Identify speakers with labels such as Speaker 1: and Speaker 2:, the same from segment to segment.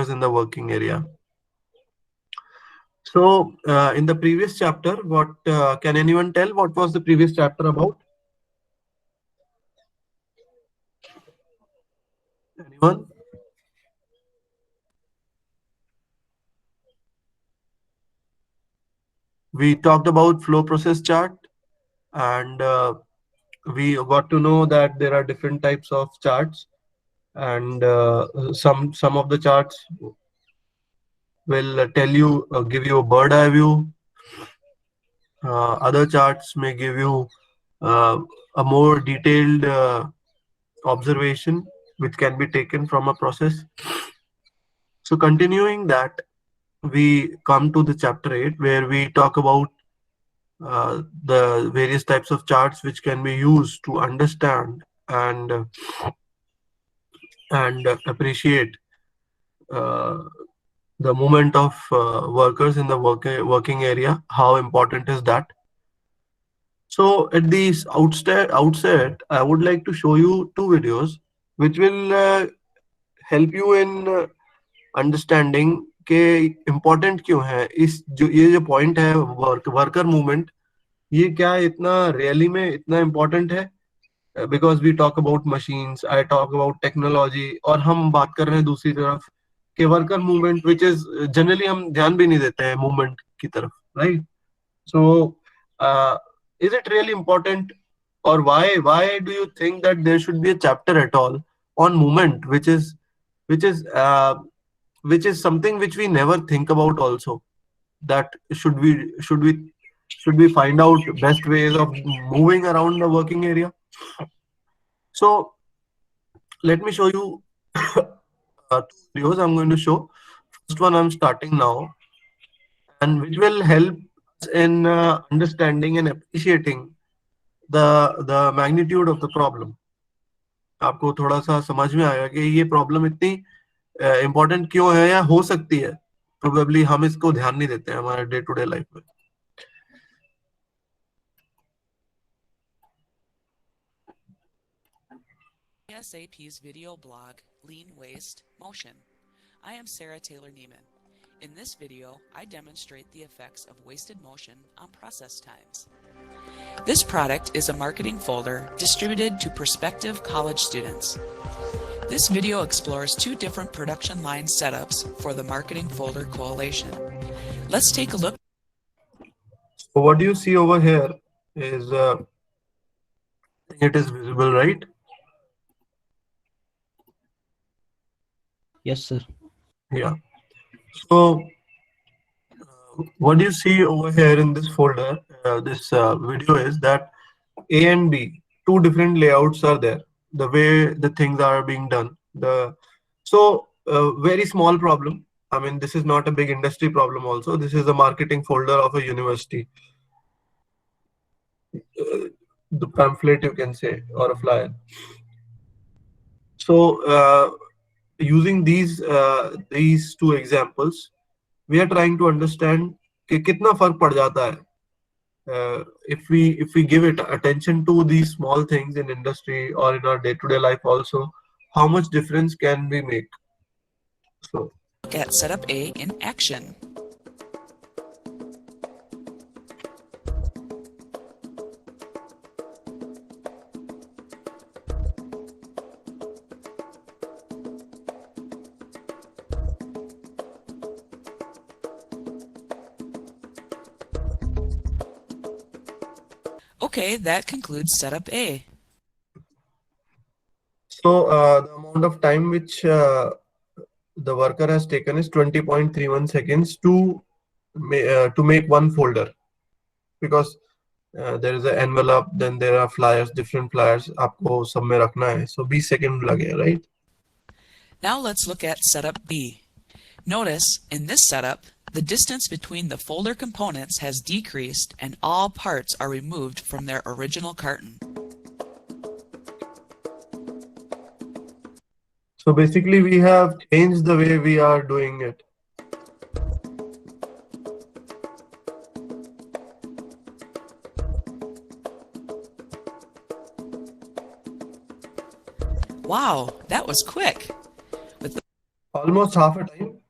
Speaker 1: workers in the working area. So in the previous chapter, what can anyone tell what was the previous chapter about? Anyone? We talked about flow process chart, and we got to know that there are different types of charts, and some of the charts will tell you, give you a bird eye view. Other charts may give you a more detailed observation which can be taken from a process. So continuing that, we come to the chapter 8 where we talk about the various types of charts which can be used to understand and appreciate uh, the movement of workers in the working area. How important is that? So at the outset, I would like to show you two videos which will help you in understanding के important क्यों है इस जो ये जो point है worker movement, ये क्या इतना रियली में इतना इम्पोर्टेंट है. Because we talk about machines, I talk about technology, और हम बात कर रहे हैं दूसरी तरफ के worker movement which is generally हम ध्यान भी नहीं देते हैं मूवमेंट की तरफ, right? So is it really important, or why do you think that there should be a chapter at all on movement, which is uh, which is something which we never think about also, that should we find out best ways of moving around the working area. So let me show you two videos I'm going to show. First one I'm starting now, and which will help us in understanding and appreciating the magnitude of the problem. आपको थोड़ा सा समझ में आएगा कि ये problem इतनी important क्यों है या हो सकती है. प्रोबेबली हम इसको ध्यान नहीं देते हैं हमारे डे टू डे लाइफ में.
Speaker 2: ASAP's video blog, Lean Waste Motion. I am Sarah Taylor Neiman. In this video, I demonstrate the effects of wasted motion on process times. This product is a marketing folder distributed to prospective college students. This video explores two different production line setups for the Marketing Folder Coalition. Let's take a look.
Speaker 1: So what you see over here is, it is visible, right?
Speaker 3: Yes, sir.
Speaker 1: Yeah. So what you see over here in this folder, this video, is that A and B, two different layouts are there. The way the things are being done. Very small problem. I mean, this is not a big industry problem also. This is a marketing folder of a university. The pamphlet, you can say, or a flyer. So using these two examples, we are trying to understand कि कितना फर्क पड़ जाता है if we give it attention to these small things in industry or in our day-to-day life also, how much difference can we make. So
Speaker 2: Look at Setup A in action. Okay, that concludes Setup A.
Speaker 1: So the amount of time which the worker has taken is 20.31 seconds to make one folder, because there is an envelope, then there are flyers, different flyers आपको सब में रखना है, so 20 seconds लगे, right?
Speaker 2: Now let's look at Setup B. Notice in this setup, the distance between the folder components has decreased and all parts are removed from their original carton.
Speaker 1: So basically we have changed the way we are doing it.
Speaker 2: Wow, that was quick.
Speaker 1: Almost half a time.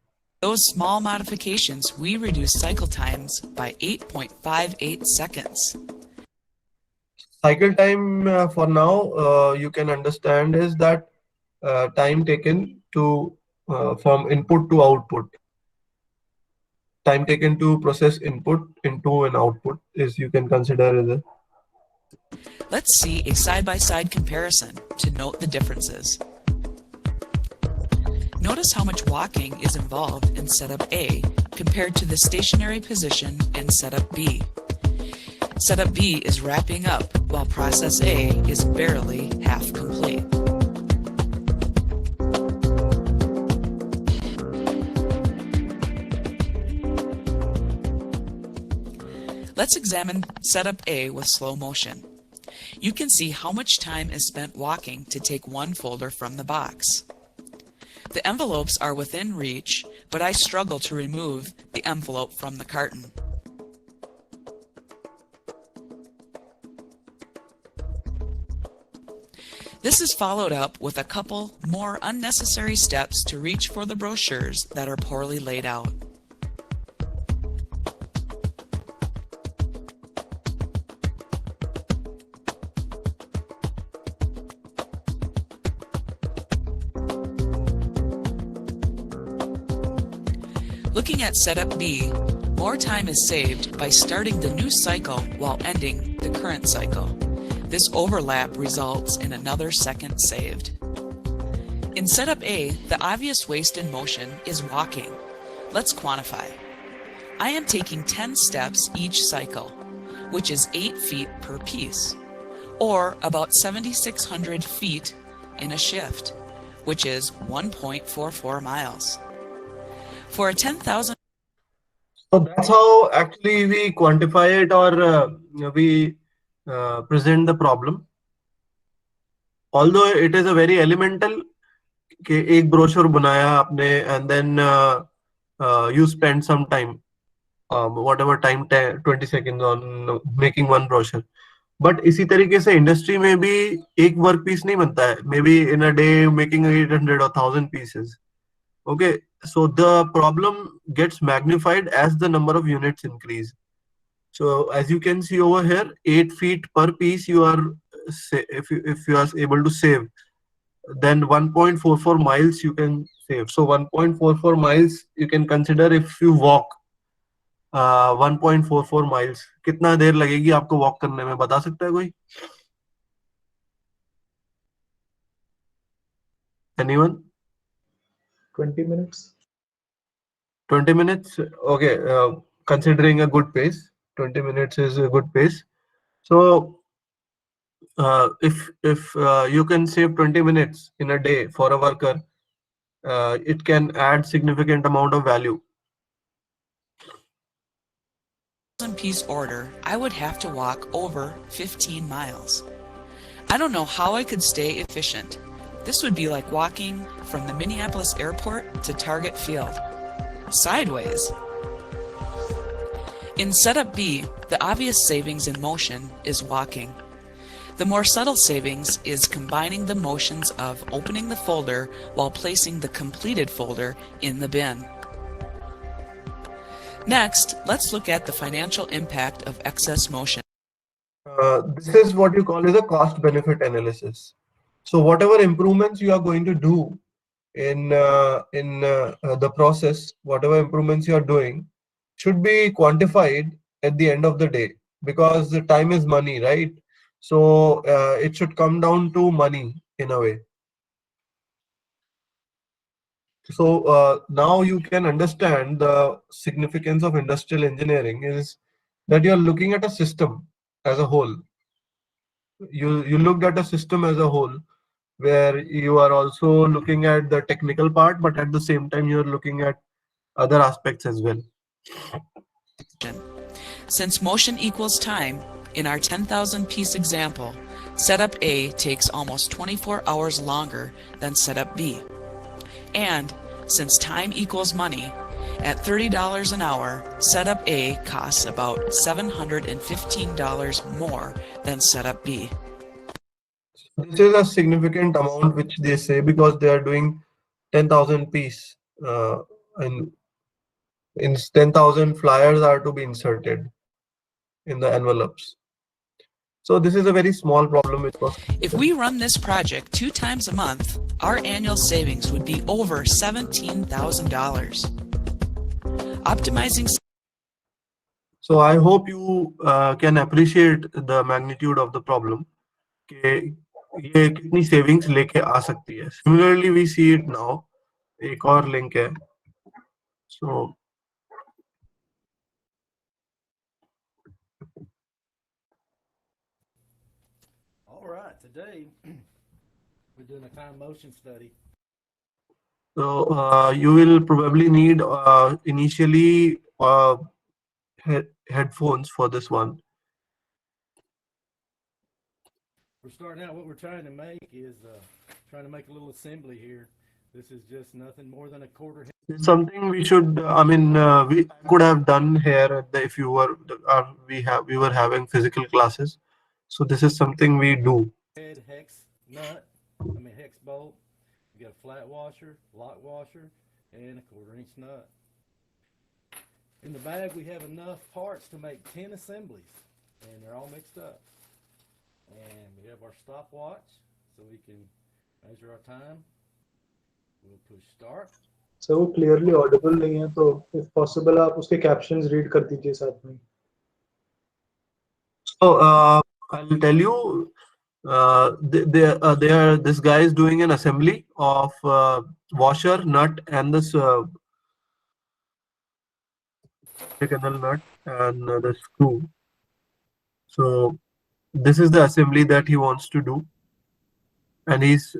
Speaker 2: Those small modifications, we reduce cycle times by 8.58 seconds.
Speaker 1: Cycle time for now, you can understand is that time taken to from input to output. Time taken to process input into an output is you can consider as a.
Speaker 2: Let's see a side-by-side comparison to note the differences. Notice how much walking is involved in setup A compared to the stationary position in setup B. Setup B is wrapping up while process A is barely half complete. Let's examine setup A with slow motion. You can see how much time is spent walking to take one folder from the box. The envelopes are within reach, but I struggle to remove the envelope from the carton. This is followed up with a couple more unnecessary steps to reach for the brochures that are poorly laid out. Looking at setup B, more time is saved by starting the new cycle while ending the current cycle. This overlap results in another second saved. In setup A, the obvious waste in motion is walking. Let's quantify. I am taking 10 steps each cycle, which is 8 feet per piece, or about 7,600 feet in a shift, which is 1.44 miles. For a 10,000.
Speaker 1: So that's how actually we quantify it, or we present the problem. Although it is a very elemental कि एक brochure बनाया आपने and then you spend some time, whatever time, 20 seconds on making one brochure. But इसी तरीके से industry में भी एक वर्क पीस नहीं बनता है, may be in a day making 800 or 1000 pieces. Okay, so the problem gets magnified as the number of units increase. So as you can see over here, 8 feet per piece you are, if you are able to save, then 1.44 miles you can save. So 1.44 miles you can consider if you walk 1.44 miles. कितना देर लगेगी आपको walk करने में, बता सकता है कोई? Anyone?
Speaker 3: 20 minutes.
Speaker 1: 20 minutes? Okay, considering a good pace, 20 minutes is a good pace. So if you can save 20 minutes in a day for a worker, it can add significant amount of value.
Speaker 2: Piece order, I would have to walk over 15 miles. I don't know how I could stay efficient. This would be like walking from the Minneapolis airport to Target Field. Sideways. In setup B, the obvious savings in motion is walking. The more subtle savings is combining the motions of opening the folder while placing the completed folder in the bin. Next, let's look at the financial impact of excess motion.
Speaker 1: This is what you call as a cost benefit analysis. So whatever improvements you are going to do in the process, whatever improvements you are doing should be quantified at the end of the day, because the time is money, right? So it should come down to money in a way. So now you can understand the significance of industrial engineering is that you are looking at a system as a whole. You looked at a system as a whole, where you are also looking at the technical part, but at the same time you are looking at other aspects as well.
Speaker 2: Since motion equals time, in our 10,000 piece example, setup A takes almost 24 hours longer than setup B. And since time equals money, at $30 an hour, setup A costs about $715 more than setup B.
Speaker 1: This is a significant amount which they say, because they are doing 10,000 piece and In 10,000 flyers are to be inserted in the envelopes. So this is a very small problem which was.
Speaker 2: If we run this project 2 times a month, our annual savings would be over $17,000. Optimizing.
Speaker 1: So I hope you can appreciate the magnitude of the problem. कि ये कितनी savings लेके आ सकती है. Similarly, we see it now. एक और link है. So
Speaker 4: All right, today we're doing a time motion study.
Speaker 1: So you will probably need initially headphones for this one.
Speaker 4: We're starting out, what we're trying to make is trying to make a little assembly here. This is just nothing more than a quarter head.
Speaker 1: It's something we should. I mean, we could have done here at the, if you were. We were having physical classes, so this is something we do.
Speaker 4: Hex nut, hex bolt. You got a flat washer, lock washer, and a quarter-inch nut. In the bag, we have enough parts to make 10 assemblies, and they're all mixed up. And we have our stopwatch, so we can measure our time. We'll push start.
Speaker 3: So clearly audible नहीं है, तो if possible आप उसके captions read कर दीजिए साथ में.
Speaker 1: So I'll tell you. This guy is doing an assembly of washer, nut, and this canal nut and the screw. So this is the assembly that he wants to do, and he's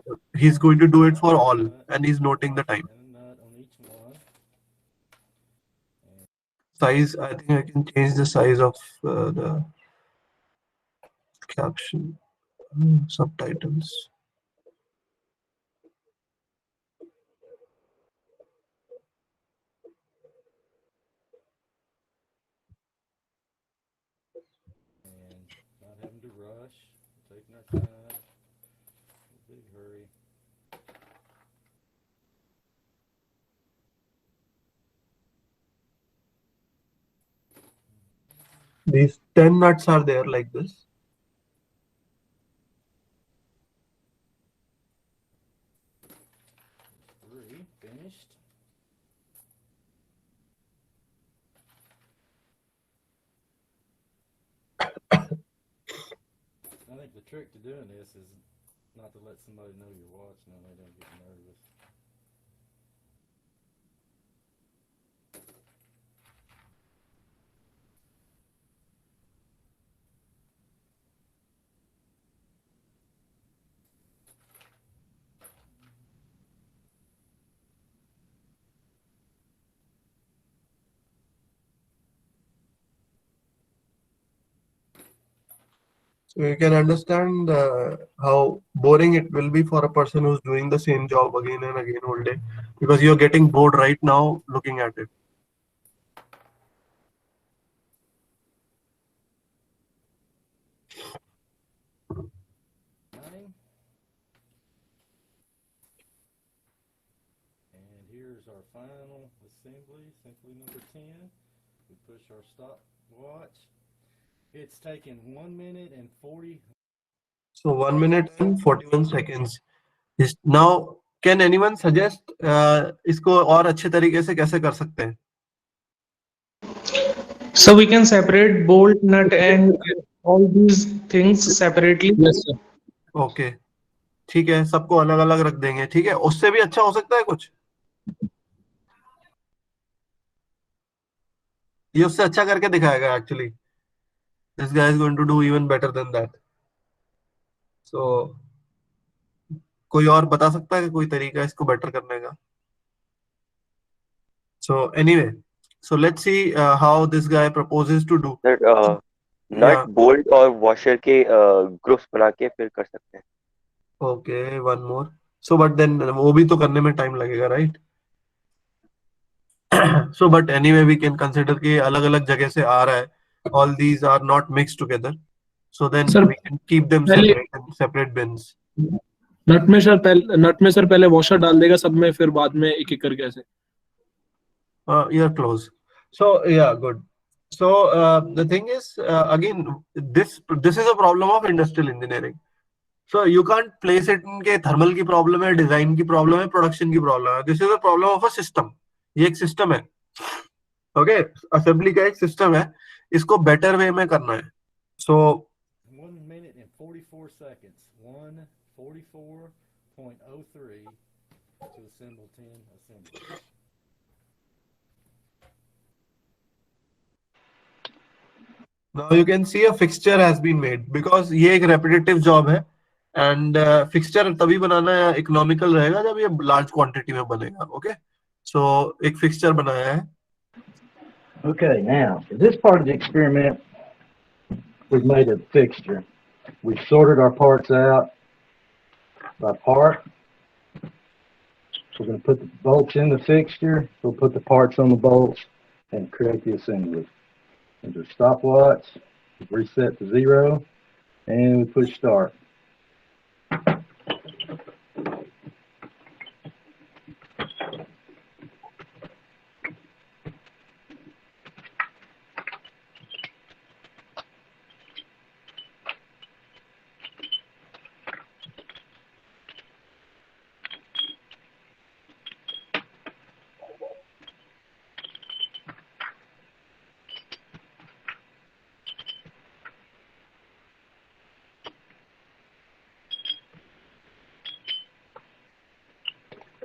Speaker 1: going to do it for all, and he's noting the time.
Speaker 4: And a nut on each one.
Speaker 1: Size, I think I can change the size of the caption, subtitles.
Speaker 4: And not having to rush, taking our time, no big hurry.
Speaker 1: These 10 nuts are there like this.
Speaker 4: Three, finished. I think the trick to doing this is not to let somebody know you're watching and they don't get nervous.
Speaker 1: So you can understand how boring it will be for a person who's doing the same job again and again all day, because you're getting bored right now looking at it.
Speaker 4: Nine. And here's our final assembly number 10. We push our stopwatch. It's taken 1 minute and 40.
Speaker 1: So 1 minute and 41 seconds. Now, can anyone suggest इसको और अच्छे तरीके से कैसे कर सकते हैं?
Speaker 5: So we can separate bolt, nut, and all these things separately. Yes, sir.
Speaker 1: Okay, ठीक है, सबको अलग अलग रख देंगे. ठीक है, उससे भी अच्छा हो सकता है कुछ. ये उससे अच्छा करके दिखाएगा actually. This guy is going to do even better than that. So कोई और बता सकता है कि कोई तरीका इसको बेटर करने का? So anyway, so let's see how this guy proposes to do.
Speaker 6: Sir
Speaker 1: Yeah.
Speaker 6: Nut bolt और वॉशर के ग्रुप्स बना के फिर कर सकते हैं.
Speaker 1: Okay, one more. So but then वो भी तो करने में टाइम लगेगा, right? So but anyway we can consider कि अलग अलग जगह से आ रहा है. All these are not mixed together. So then
Speaker 5: Sir,
Speaker 1: we can keep them
Speaker 5: पहले-
Speaker 1: separate in separate bins.
Speaker 5: नट में सर पहले वॉशर डाल देगा सब में, फिर बाद में एक एक करके ऐसे.
Speaker 1: You're close. So yeah, good. So the thing is, again, this is a problem of industrial engineering. So you can't place it in के thermal की problem है, design की problem है, production की problem है. This is a problem of a system. ये एक system है. Okay, assembly का एक system है. इसको better way में करना है. So
Speaker 4: 1 minute and 44 seconds. 1:44.03 to assemble 10 assemblies.
Speaker 1: now you can see a fixture has been made because ये एक repetitive job है. And fixture तभी बनाना है economical रहेगा जब ये large quantity में बनेगा. Okay, so एक fixture बनाया है.
Speaker 7: Okay, now, for this part of the experiment, we've made a fixture. We've sorted our parts out by part. We're going to put the bolts in the fixture. We'll put the parts on the bolts and create the assembly. Enter stopwatch, reset to 0, and we push start.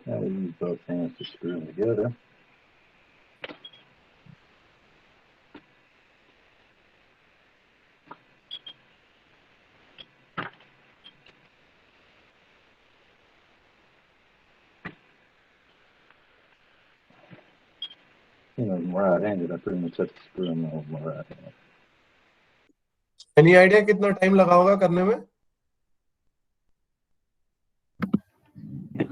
Speaker 7: Now we use both hands to screw them together. You know, I'm right-handed. I pretty much have to screw them all with my right hand.
Speaker 1: Any idea कितना time लगा होगा करने में?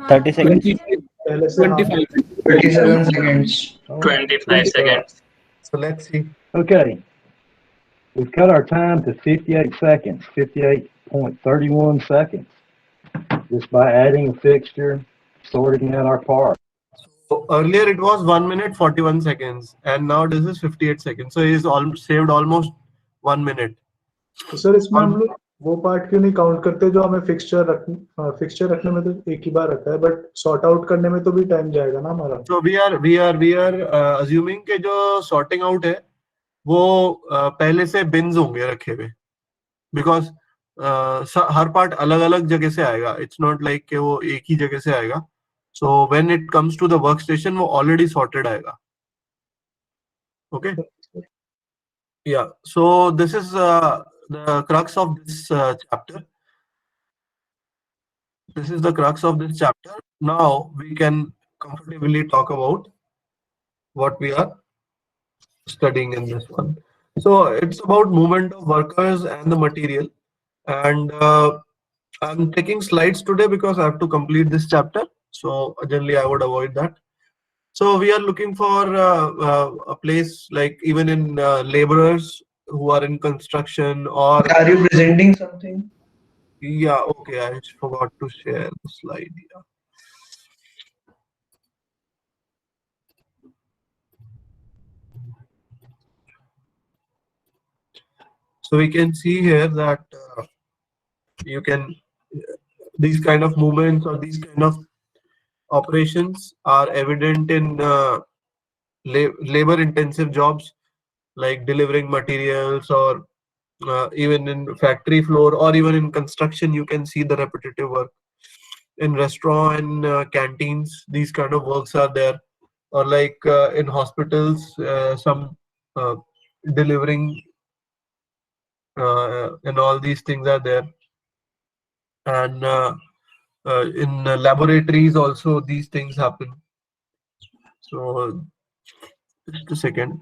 Speaker 8: 30 seconds.
Speaker 5: 25,
Speaker 3: पहले से हाँ
Speaker 5: 25.
Speaker 9: 27 seconds.
Speaker 7: Oh,
Speaker 9: 25 seconds.
Speaker 1: So let's see.
Speaker 7: okay. We've cut our time to 58 seconds, 58.31 seconds, just by adding a fixture, sorting out our parts.
Speaker 1: So earlier it was 1 minute 41 seconds, and now this is 58 seconds. So he's saved almost 1 minute.
Speaker 3: तो sir इसमें हम लोग वो part क्यों नहीं count करते जो हमें फिक्सचर रखने में तो एक ही बार रखा है, बट सॉर्ट आउट करने में तो भी टाइम जाएगा ना हमारा.
Speaker 1: So we are assuming कि जो sorting out है वो पहले से bins होंगे रखे हुए, because हर पार्ट अलग अलग जगह से आएगा. It's not like कि वो एक ही जगह से आएगा. So when it comes to the workstation वो already sorted आएगा. Okay. Yeah. So this is the crux of this chapter. This is the crux of this chapter. Now we can comfortably talk about what we are studying in this one. So it's about movement of workers and the material. And I'm taking slides today because I have to complete this chapter. So generally I would avoid that. So we are looking for a place like even in laborers who are in construction or
Speaker 9: Are you presenting something?
Speaker 1: yeah, okay, I forgot to share the slide. Yeah. So we can see here that you can these kind of movements or these kind of operations are evident in labor intensive jobs like delivering materials, or even in factory floor, or even in construction you can see the repetitive work. In restaurant and canteens these kind of works are there, or like in hospitals some delivering and all these things are there. And in laboratories also these things happen. So just a second.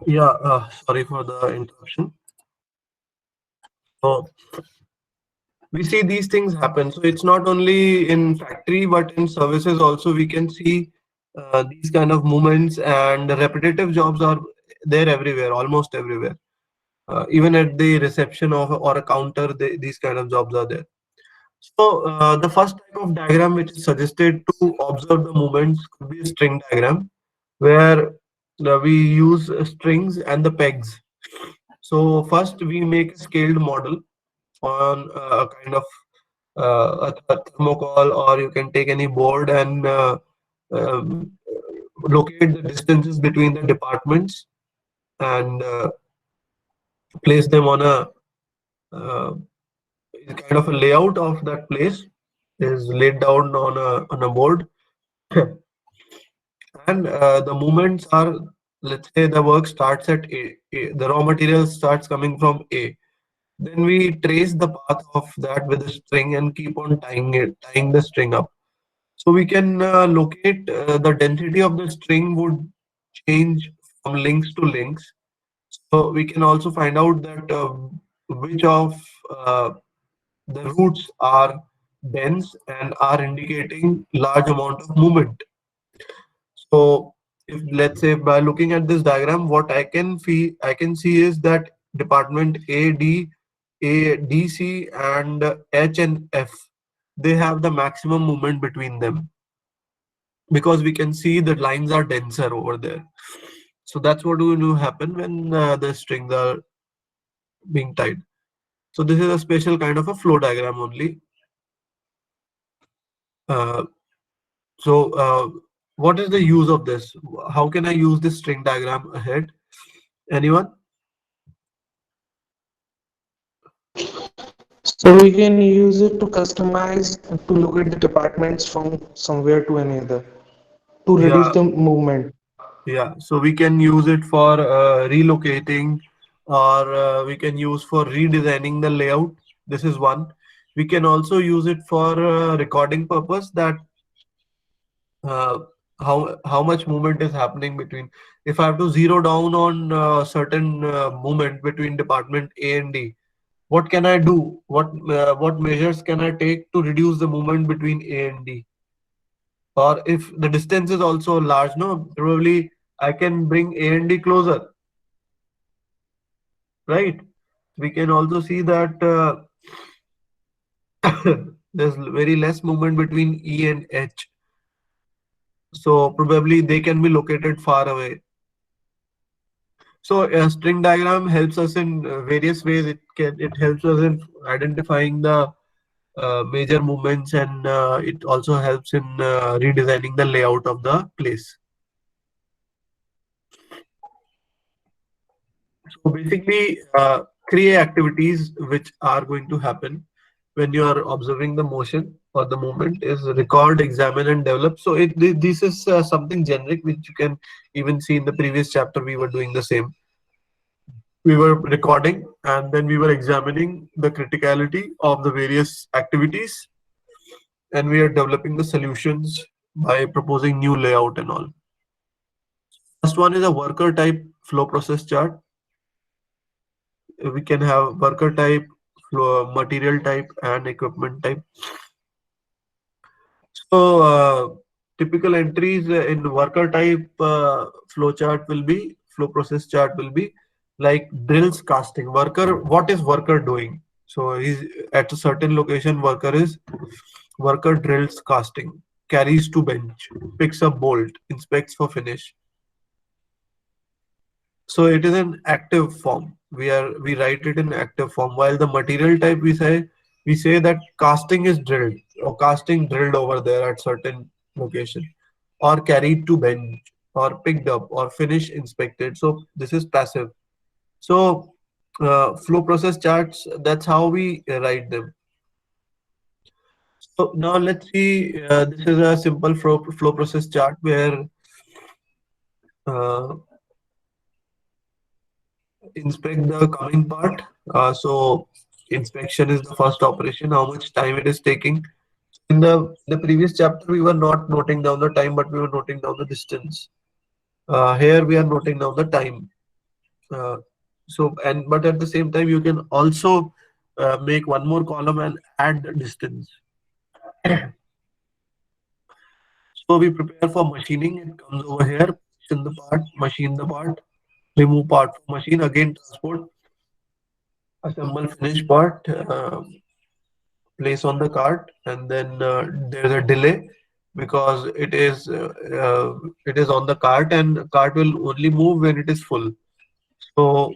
Speaker 1: Yeah, sorry for the interruption. So we see these things happen. So it's not only in factory, but in services also we can see these kind of movements, and repetitive jobs are there everywhere, almost everywhere. Even at the reception of or a counter, these kind of jobs are there. So the first type of diagram which is suggested to observe the movements could be a string diagram, where we use strings and the pegs. So first we make a scaled model on a kind of a thermocol, or you can take any board and um, locate the distances between the departments and place them on a kind of a layout of that place is laid down on a board. And the movements are, let's say the work starts at the raw material starts coming from A. Then we trace the path of that with a string and keep on tying the string up. So we can locate the density of the string would change from links to links. So we can also find out that which of the roots are dense and are indicating large amount of movement. So if, let's say, by looking at this diagram, what I can see is that department A, D, C, and H and F, they have the maximum movement between them, because we can see the lines are denser over there. So that's what will happen when the strings are being tied. So this is a special kind of a flow diagram only. Uh, so what is the use of this? How can I use this string diagram ahead? Anyone?
Speaker 5: So we can use it to customize to locate the departments from somewhere to another to reduce
Speaker 1: Yeah,
Speaker 5: the movement.
Speaker 1: yeah. So we can use it for relocating, or we can use for redesigning the layout. This is one. We can also use it for recording purpose, that uh, how much movement is happening between. If I have to zero down on certain movement between department A and D, what can I do? What measures can I take to reduce the movement between A and D? Or if the distance is also large, no, probably I can bring A and D closer, right? We can also see that there's very less movement between E and H. So probably they can be located far away. So a string diagram helps us in various ways. It helps us in identifying the major movements, and it also helps in redesigning the layout of the place. So basically, three activities which are going to happen when you are observing the motion or the movement is record, examine, and develop. So this is something generic which you can even see in the previous chapter. We were doing the same. We were recording and then we were examining the criticality of the various activities, and we are developing the solutions by proposing new layout and all. First one is a worker type flow process chart. We can have worker type, material type, and equipment type. So typical entries in worker type flow process chart will be like drills casting. Worker, what is worker doing? So he's at a certain location. Worker drills casting, carries to bench, picks up bolt, inspects for finish. So it is an active form. We write it in active form. While the material type, we say that casting is drilled, or casting drilled over there at certain location, or carried to bench, or picked up, or finish inspected. So this is passive. So flow process charts, that's how we write them. So now let's see. This is a simple flow process chart where uh, inspect the coming part. So inspection is the first operation, how much time it is taking. In the previous chapter, we were not noting down the time, but we were noting down the distance. Here we are noting down the time. But at the same time, you can also make one more column and add the distance. So we prepare for machining. It comes over here, position the part, machine the part, remove part from machine, again transport, assemble finished part, place on the cart, and then there's a delay because it is on the cart, and cart will only move when it is full. So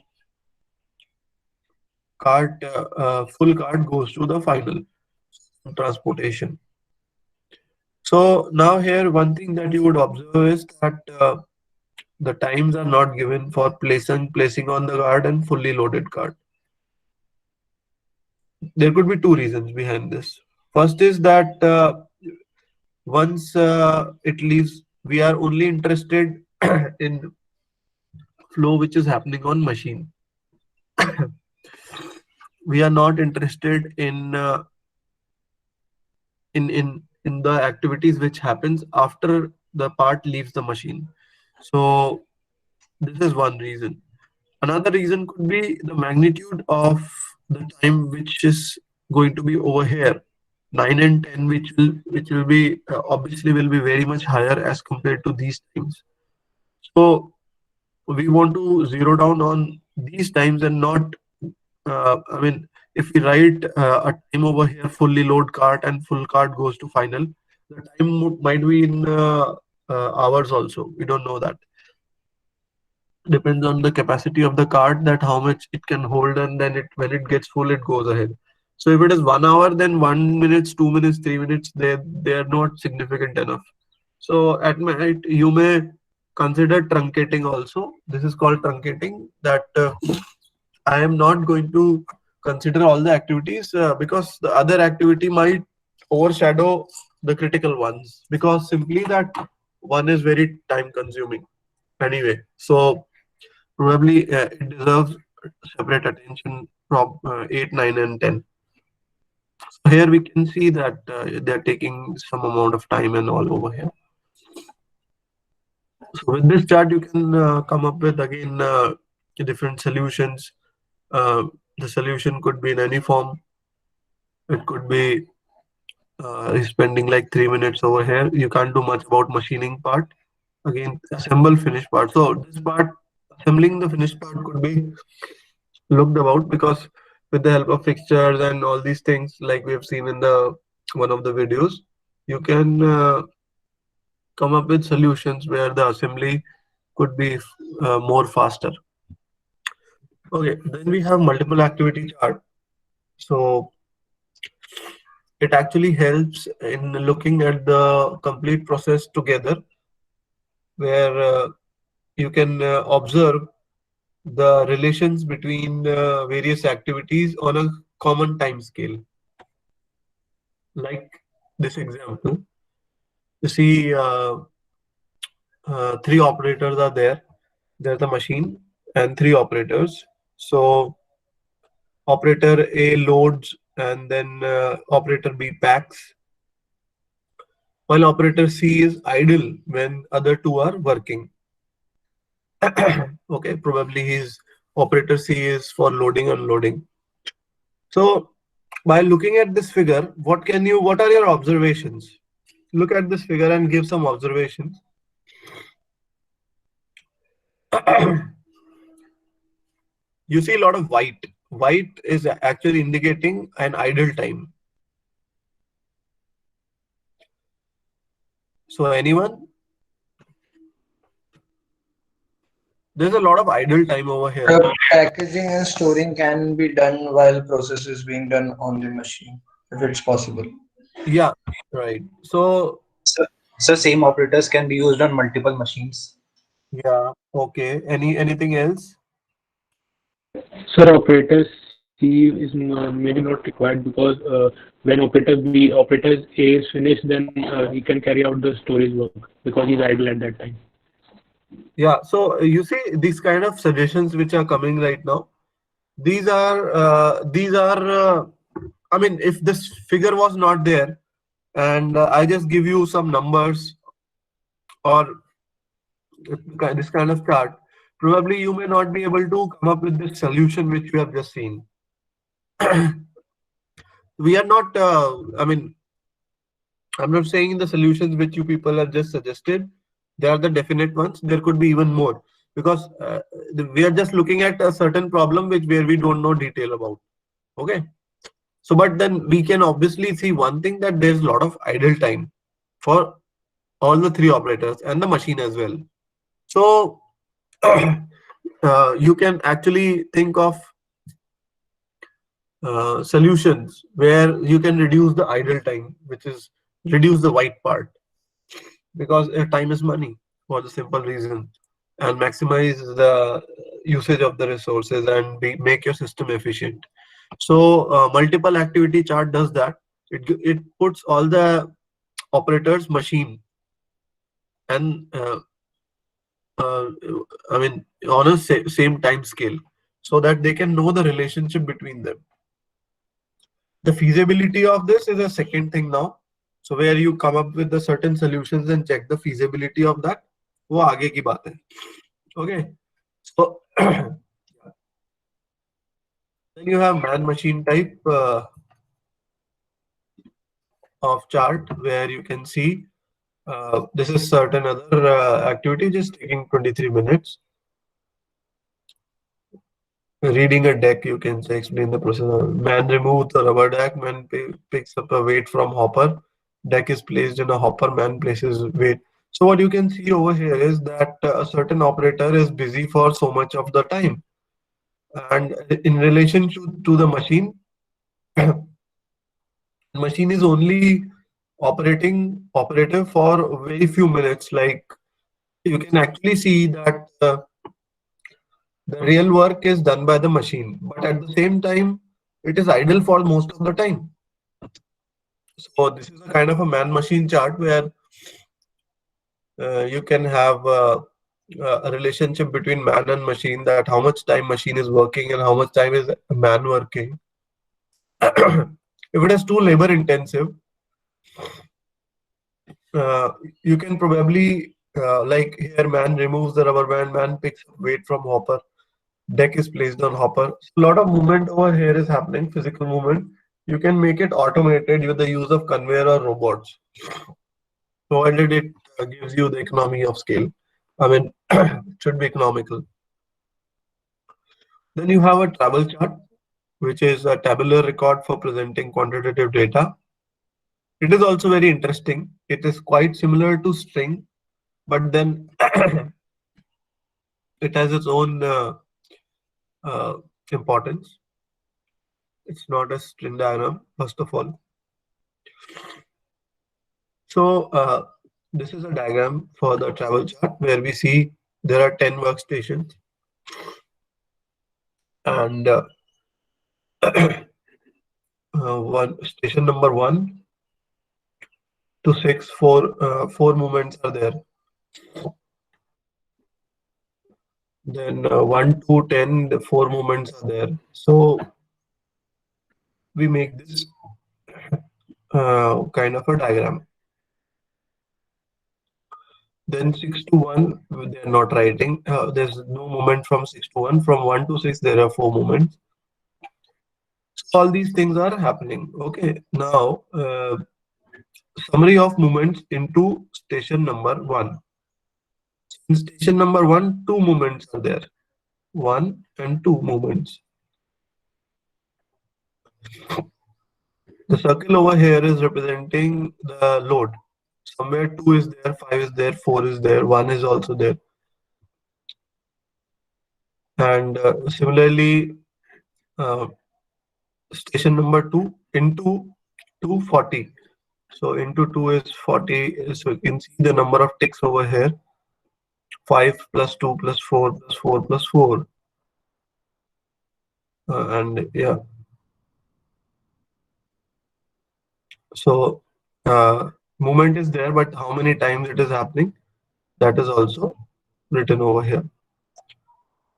Speaker 1: full cart goes to the final transportation. So now here one thing that you would observe is that the times are not given for placing on the cart and fully loaded cart. There could be two reasons behind this. First is that once it leaves, we are only interested in flow which is happening on machine. We are not interested in the activities which happens after the part leaves the machine. So this is one reason. Another reason could be the magnitude of the time which is going to be over here. 9 and 10, which will be obviously will be very much higher as compared to these times. So we want to zero down on these times and not, I mean, if we write a time over here, fully load cart and full cart goes to final, the time might be in hours also. We don't know that. Depends on the capacity of the cart, that how much it can hold, and then when it gets full, it goes ahead. So if it is 1 hour, then 1 minutes, 2 minutes, 3 minutes, they are not significant enough. So at night you may consider truncating also. This is called truncating, that I am not going to consider all the activities because the other activity might overshadow the critical ones, because simply that one is very time consuming anyway. So probably it deserves separate attention from 8, 9 and 10. So here we can see that they're taking some amount of time and all over here. So with this chart, you can come up with again different solutions. The solution could be in any form. It could be spending like 3 minutes over here. You can't do much about machining part. Again, assemble finished part. So this part, assembling the finished part, could be looked about, because with the help of fixtures and all these things, like we have seen in the one of the videos, you can come up with solutions where the assembly could be more faster. Okay, then we have multiple activity chart. So it actually helps in looking at the complete process together, where you can observe the relations between various activities on a common time scale. Like this example, you see 3 operators are there. There's a machine and 3 operators. So operator A loads, and then operator B packs, while operator C is idle when other 2 are working. Okay, probably his operator C is for loading, unloading. So by looking at this figure, what are your observations? Look at this figure and give some observations. You see a lot of white. White is actually indicating an idle time. So anyone? There's a lot of idle time over here.
Speaker 9: Packaging and storing can be done while process is being done on the machine, if it's possible.
Speaker 1: Yeah, right. So
Speaker 8: So same operators can be used on multiple machines.
Speaker 1: yeah, okay. Anything else?
Speaker 10: Sir, operator C is maybe not required because when operator A is finished, then he can carry out the storage work because he's idle at that time.
Speaker 1: Yeah, so you see these kind of suggestions which are coming right now. These are I mean, if this figure was not there, and I just give you some numbers or this kind of chart, probably you may not be able to come up with this solution which we have just seen. We are not, I mean, I'm not saying the solutions which you people have just suggested, they are the definite ones. There could be even more, because we are just looking at a certain problem where we don't know detail about. Okay. So, but then we can obviously see one thing, that there's a lot of idle time for all the three operators and the machine as well. So you can actually think of solutions where you can reduce the idle time, which is reduce the white part, because time is money for the simple reason, and maximize the usage of the resources and make your system efficient. So multiple activity chart does that. It puts all the operators, machine, and I mean on a same time scale, so that they can know the relationship between them. The feasibility of this is a second thing now. So where you come up with the certain solutions and check the feasibility of that, वो आगे की बात है. Okay. So then you have man-machine type of chart, where you can see this is certain other activity just taking 23 minutes. Reading a deck, you can say, explain the process. Man removes the rubber deck, man picks up a weight from hopper, deck is placed in a hopper, man places weight. So what you can see over here is that a certain operator is busy for so much of the time, and in relation to the machine, machine is only operative for very few minutes. Like, you can actually see that the real work is done by the machine, but at the same time, it is idle for most of the time. So this is a kind of a man-machine chart where you can have a relationship between man and machine, that how much time machine is working and how much time is man working. If it is too labor intensive, you can probably like here, man removes the rubber band, man picks up weight from hopper, deck is placed on hopper. So a lot of movement over here is happening, physical movement. You can make it automated with the use of conveyor or robots, provided it gives you the economy of scale. I mean, it should be economical. Then you have a travel chart, which is a tabular record for presenting quantitative data. It is also very interesting. It is quite similar to string, but then it has its own importance. It's not a string diagram, first of all. So this is a diagram for the travel chart, where we see there are 10 workstations, and one station number 1 to 6, four movements are there. Then 1 to 10, the 4 movements are there. So we make this kind of a diagram. Then 6 to 1, they are not writing. There's no movement from 6 to 1. From 1 to 6, there are 4 movements. So all these things are happening. Okay. Now, summary of movements into station number 1. In station number 1, 2 movements are there. 1 and 2 movements. The circle over here is representing the load. Somewhere 2 is there, 5 is there, 4 is there, 1 is also there. And similarly, station number 2 into 240. So into 2 is 40. So you can see the number of ticks over here. 5 plus 2 plus 4 plus 4 plus 4. And yeah. So movement is there, but how many times it is happening, that is also written over here.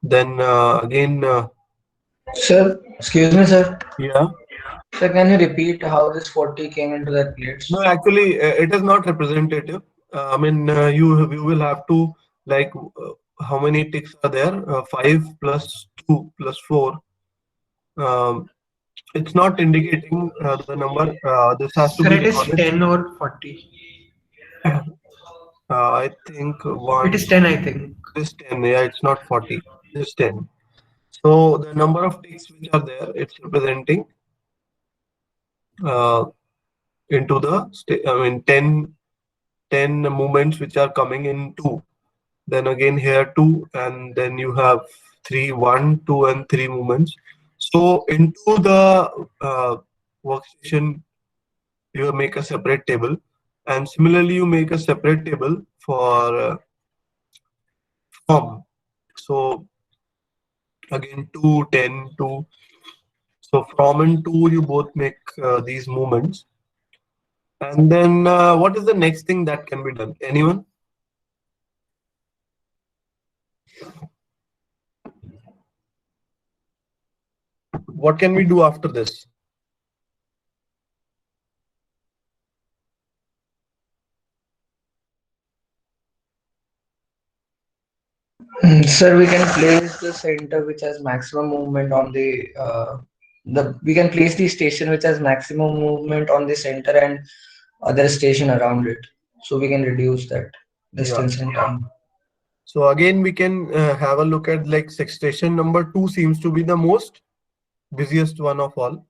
Speaker 1: Then again,
Speaker 9: Sir, excuse me, sir.
Speaker 1: yeah.
Speaker 9: Sir, can you repeat how this 40 came into that plate?
Speaker 1: No, actually, it is not representative. I mean, you will have to like how many ticks are there? 5 plus 2 plus 4. It's not indicating the number. This has to
Speaker 9: Sir,
Speaker 1: be
Speaker 9: it is
Speaker 1: recorded.
Speaker 9: 10 or 40.
Speaker 1: I think
Speaker 9: It is 10, I think.
Speaker 1: It is 10. Yeah, it's not 40. It is 10. So the number of ticks which are there, it's representing into the 10 movements which are coming in 2. Then again here 2, and then you have 3, 1, 2, and 3 movements. So into the workstation, you make a separate table, and similarly you make a separate table for form. So again 2, 10, 2. So from and to you both make these movements. And then what is the next thing that can be done? Anyone? What can we do after this?
Speaker 9: Sir, we can place the center which has maximum movement on we can place the station which has maximum movement on the center and other station around it. So we can reduce that distance and time.
Speaker 1: So again, we can have a look at like station number 2 seems to be the most busiest one of all,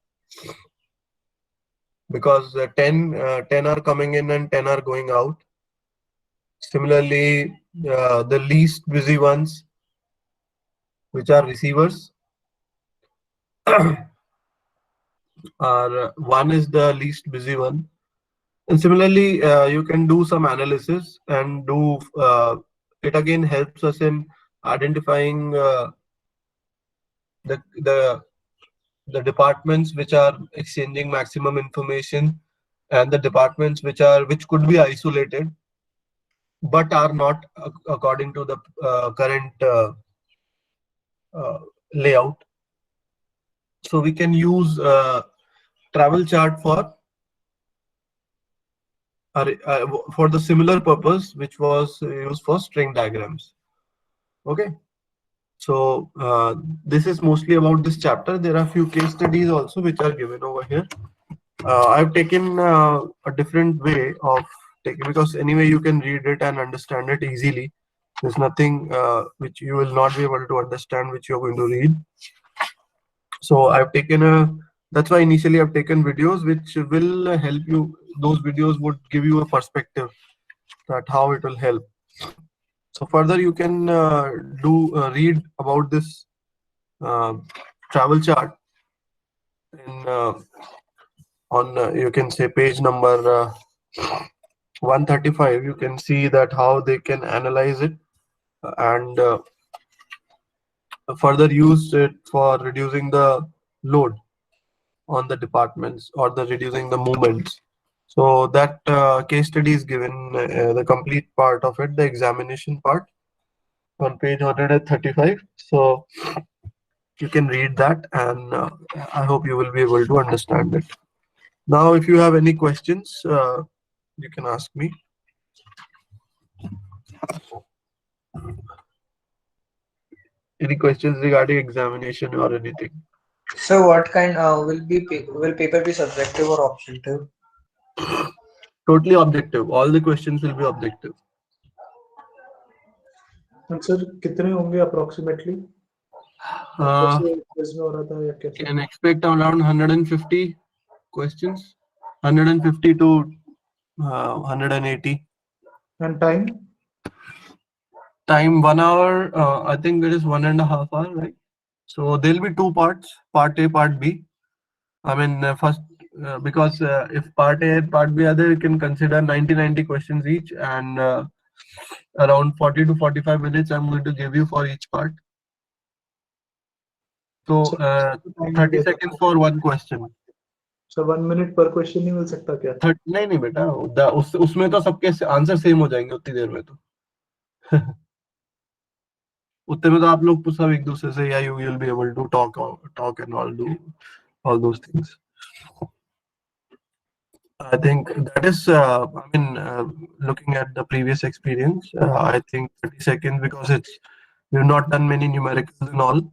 Speaker 1: because 10 are coming in and 10 are going out. Similarly, the least busy ones, which are receivers, are 1 is the least busy one. And similarly, you can do some analysis and do it again helps us in identifying the departments which are exchanging maximum information, and the departments which could be isolated but are not according to the current layout. So we can use travel chart for the similar purpose which was used for string diagrams. Okay, so this is mostly about this chapter. There are a few case studies also which are given over here. I've taken a different way of taking, because anyway you can read it and understand it easily. There's nothing which you will not be able to understand which you're going to read. So I've taken that's why initially I've taken videos which will help you. Those videos would give you a perspective that how it will help. So further you can read about this travel chart in on you can say page number 135. You can see that how they can analyze it and further use it for reducing the load on the departments or the reducing the movements. So that case study is given, the complete part of it, the examination part, on page 135. So you can read that, and I hope you will be able to understand it. Now, if you have any questions, you can ask me. Any questions regarding examination or anything?
Speaker 9: So what kind will paper be subjective or objective?
Speaker 1: Totally objective. All the questions will be objective.
Speaker 3: And sir, कितने होंगे approximately?
Speaker 1: Can expect around 150 questions, 150 to 180.
Speaker 3: And time?
Speaker 1: Time 1 hour. I think it is 1.5 hours, right? So there'll be 2 parts, part A, part B. I mean, first, because if part A and part B are there, you can consider 90 questions each, and around 40 to 45 minutes I'm going to give you for each part. So 30 seconds for one question.
Speaker 3: So 1 minute per question नहीं मिल सकता क्या?
Speaker 1: नहीं बेटा, उसमें तो सबके answer same हो जाएंगे उतनी देर में तो उतने में तो आप लोग सब एक दूसरे से, या you will be able to talk and all, do all those things. I think that is, looking at the previous experience, I think 30 seconds, because we've not done many numericals and all.